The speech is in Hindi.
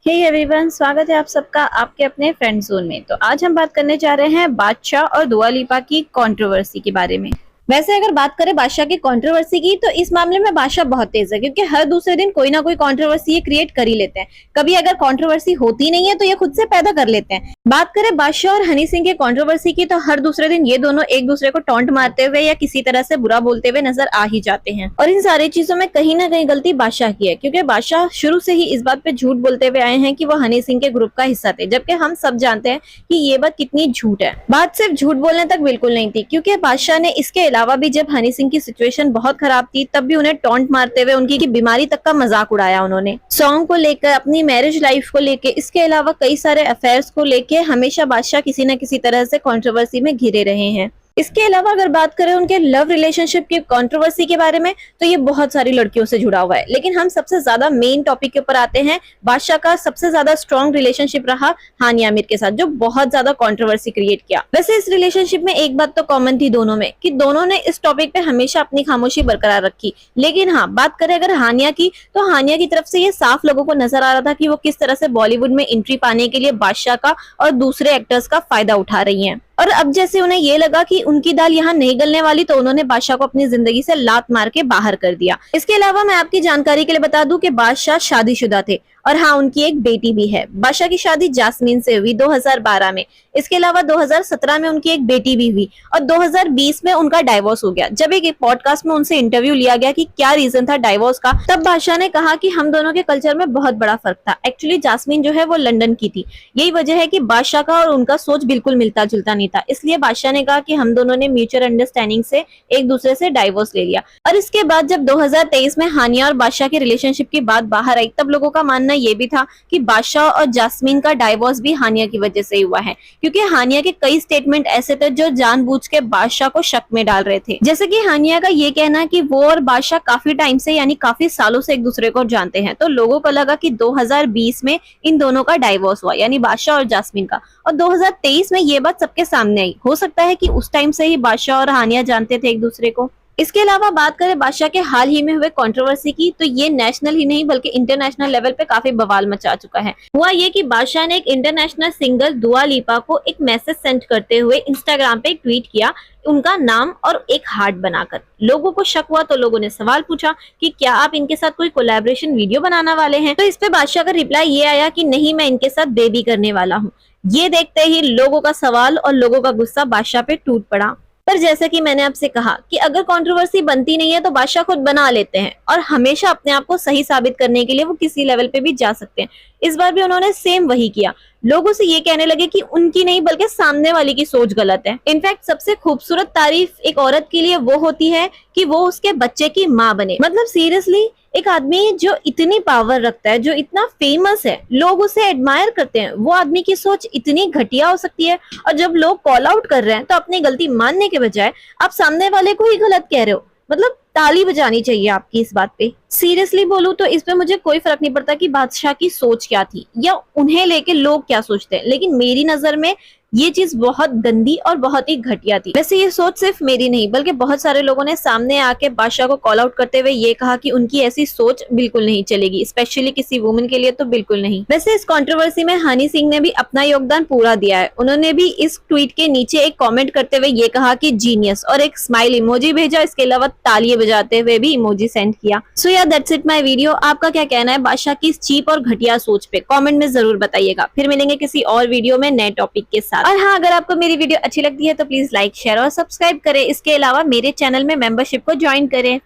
हे एवरीवन, स्वागत है आप सबका आपके अपने फ्रेंड जोन में। तो आज हम बात करने जा रहे हैं बादशाह और दुआ लिपा की कंट्रोवर्सी के बारे में। वैसे अगर बात करें बादशाह की कंट्रोवर्सी की, तो इस मामले में बादशाह बहुत तेज है, क्योंकि हर दूसरे दिन कोई ना कोई कंट्रोवर्सी ये क्रिएट कर ही लेते हैं। कभी अगर कंट्रोवर्सी होती नहीं है तो ये खुद से पैदा कर लेते हैं। बात करें बादशाह और हनी सिंह के कंट्रोवर्सी की, तो हर दूसरे दिन ये दोनों एक दूसरे को टॉन्ट मारते हुए या किसी तरह से बुरा बोलते हुए नजर आ ही जाते हैं। और इन सारी चीजों में कहीं ना कहीं गलती बादशाह की है, क्योंकि बादशाह शुरू से ही इस बात पे झूठ बोलते हुए आए हैं कि वो हनी सिंह के ग्रुप का हिस्सा थे, जबकि हम सब जानते हैं कि ये बात कितनी झूठ है। बात सिर्फ झूठ बोलने तक बिल्कुल नहीं थी, क्योंकि बादशाह ने इसके अलावा भी जब हनी सिंह की सिचुएशन बहुत खराब थी तब भी उन्हें टॉन्ट मारते हुए उनकी की बीमारी तक का मजाक उड़ाया। उन्होंने सॉन्ग को लेकर, अपनी मैरिज लाइफ को लेकर, इसके अलावा कई सारे अफेयर्स को लेकर हमेशा बादशाह किसी न किसी तरह से कंट्रोवर्सी में घिरे रहे हैं। इसके अलावा अगर बात करें उनके लव रिलेशनशिप की कंट्रोवर्सी के बारे में, तो ये बहुत सारी लड़कियों से जुड़ा हुआ है। लेकिन हम सबसे ज्यादा मेन टॉपिक के ऊपर आते हैं। बादशाह का सबसे ज्यादा स्ट्रॉन्ग रिलेशनशिप रहा हानिया आमिर के साथ, जो बहुत ज्यादा कंट्रोवर्सी क्रिएट किया। वैसे इस रिलेशनशिप में एक बात तो कॉमन थी दोनों में, कि दोनों ने इस टॉपिक पे हमेशा अपनी खामोशी बरकरार रखी। लेकिन हाँ, बात करें अगर हानिया की, तो हानिया की तरफ से ये साफ लोगों को नजर आ रहा था कि वो किस तरह से बॉलीवुड में एंट्री पाने के लिए बादशाह का और दूसरे एक्टर्स का फायदा उठा रही है। और अब जैसे उन्हें ये लगा कि उनकी दाल यहाँ नहीं गलने वाली, तो उन्होंने बादशाह को अपनी जिंदगी से लात मार के बाहर कर दिया। इसके अलावा मैं आपकी जानकारी के लिए बता दूं कि बादशाह शादीशुदा थे, और हाँ, उनकी एक बेटी भी है। बादशाह की शादी जास्मीन से हुई 2012 में। इसके अलावा 2017 में उनकी एक बेटी भी हुई, और 2020 में उनका डाइवोर्स हो गया। जब एक पॉडकास्ट में उनसे इंटरव्यू लिया गया कि क्या रीजन था डाइवोर्स का, तब बादशाह ने कहा कि हम दोनों के कल्चर में बहुत बड़ा फर्क था। एक्चुअली जास्मीन जो है वो लंदन की थी। यही वजह है कि बादशाह का और उनका सोच बिल्कुल मिलता जुलता नहीं था। इसलिए बादशाह ने कहा कि हम दोनों ने म्यूचुअल अंडरस्टैंडिंग से एक दूसरे से डाइवोर्स ले लिया। और इसके बाद जब 2023 में हानिया और बादशाह की रिलेशनशिप की बात बाहर आई, तब लोगों का मानना ये भी था कि बादशाह और जास्मीन का डाइवोर्स भी हानिया की वजह से हुआ है, क्योंकि हानिया के कई स्टेटमेंट ऐसे थे जो जानबूझ के बादशाह को शक में डाल रहे थे। जैसे कि हानिया का ये कहना है कि वो और बादशाह काफी टाइम से, यानी काफी सालों से एक दूसरे को जानते हैं। तो लोगों को लगा कि 2020 में इन दोनों का डाइवोर्स हुआ, यानी बादशाह और जास्मीन का, और 2023 में ये बात सबके सामने आई। हो सकता है कि उस टाइम से ही बादशाह और हानिया जानते थे एक दूसरे को। इसके अलावा बात करें बादशाह के हाल ही में हुए कंट्रोवर्सी की, तो ये नेशनल ही नहीं बल्कि इंटरनेशनल लेवल पे काफी बवाल मचा चुका है। हुआ ये कि बादशाह ने एक इंटरनेशनल सिंगर दुआ लिपा को एक मैसेज सेंड करते हुए इंस्टाग्राम पे एक ट्वीट किया, उनका नाम और एक हार्ट बनाकर। लोगों को शक हुआ तो लोगों ने सवाल पूछा कि क्या आप इनके साथ कोई कोलैबोरेशन वीडियो बनाने वाले हैं। तो इस पे बादशाह का रिप्लाई ये आया कि नहीं, मैं इनके साथ बेबी करने वाला हूँ। ये देखते ही लोगों का सवाल और लोगों का गुस्सा बादशाह पे टूट पड़ा। पर जैसे कि मैंने आपसे कहा कि अगर कंट्रोवर्सी बनती नहीं है तो बादशाह खुद बना लेते हैं, और हमेशा अपने आप को सही साबित करने के लिए वो किसी लेवल पे भी जा सकते हैं। इस बार भी उन्होंने सेम वही किया। लोगों से ये कहने लगे कि उनकी नहीं बल्कि सामने वाले की सोच गलत है। इनफैक्ट सबसे खूबसूरत तारीफ एक औरत के लिए वो होती है कि वो उसके बच्चे की माँ बने। मतलब सीरियसली, एक आदमी जो इतनी पावर रखता है, जो इतना फेमस है, लोग उसे एडमायर करते हैं, वो आदमी की सोच इतनी घटिया हो सकती है। और जब लोग कॉल आउट कर रहे हैं तो अपनी गलती मानने के बजाय आप सामने वाले को ही गलत कह रहे हो। मतलब ताली बजानी चाहिए आपकी इस बात पे। सीरियसली बोलूं तो इस पे मुझे कोई फर्क नहीं पड़ता कि बादशाह की सोच क्या थी या उन्हें लेके लोग क्या सोचते हैं, लेकिन मेरी नजर में ये चीज बहुत गंदी और बहुत ही घटिया थी। वैसे ये सोच सिर्फ मेरी नहीं बल्कि बहुत सारे लोगों ने सामने आके बादशाह को कॉल आउट करते हुए ये कहा कि उनकी ऐसी सोच बिल्कुल नहीं चलेगी, स्पेशली किसी वुमेन के लिए तो बिल्कुल नहीं। वैसे इस कंट्रोवर्सी में हनी सिंह ने भी अपना योगदान पूरा दिया है। उन्होंने भी इस ट्वीट के नीचे एक कॉमेंट करते हुए ये कहा कि जीनियस, और एक स्माइल इमोजी भेजा। इसके अलावा तालियां बजाते हुए भी इमोजी सेंड किया। सो यार, दैट्स इट माय वीडियो। आपका क्या कहना है बादशाह की इस चीप और घटिया सोच पे? कमेंट में जरूर बताइएगा। फिर मिलेंगे किसी और वीडियो में नए टॉपिक के साथ। और हाँ, अगर आपको मेरी वीडियो अच्छी लगती है तो प्लीज लाइक, शेयर और सब्सक्राइब करें। इसके अलावा मेरे चैनल में मेंबरशिप को ज्वाइन करें।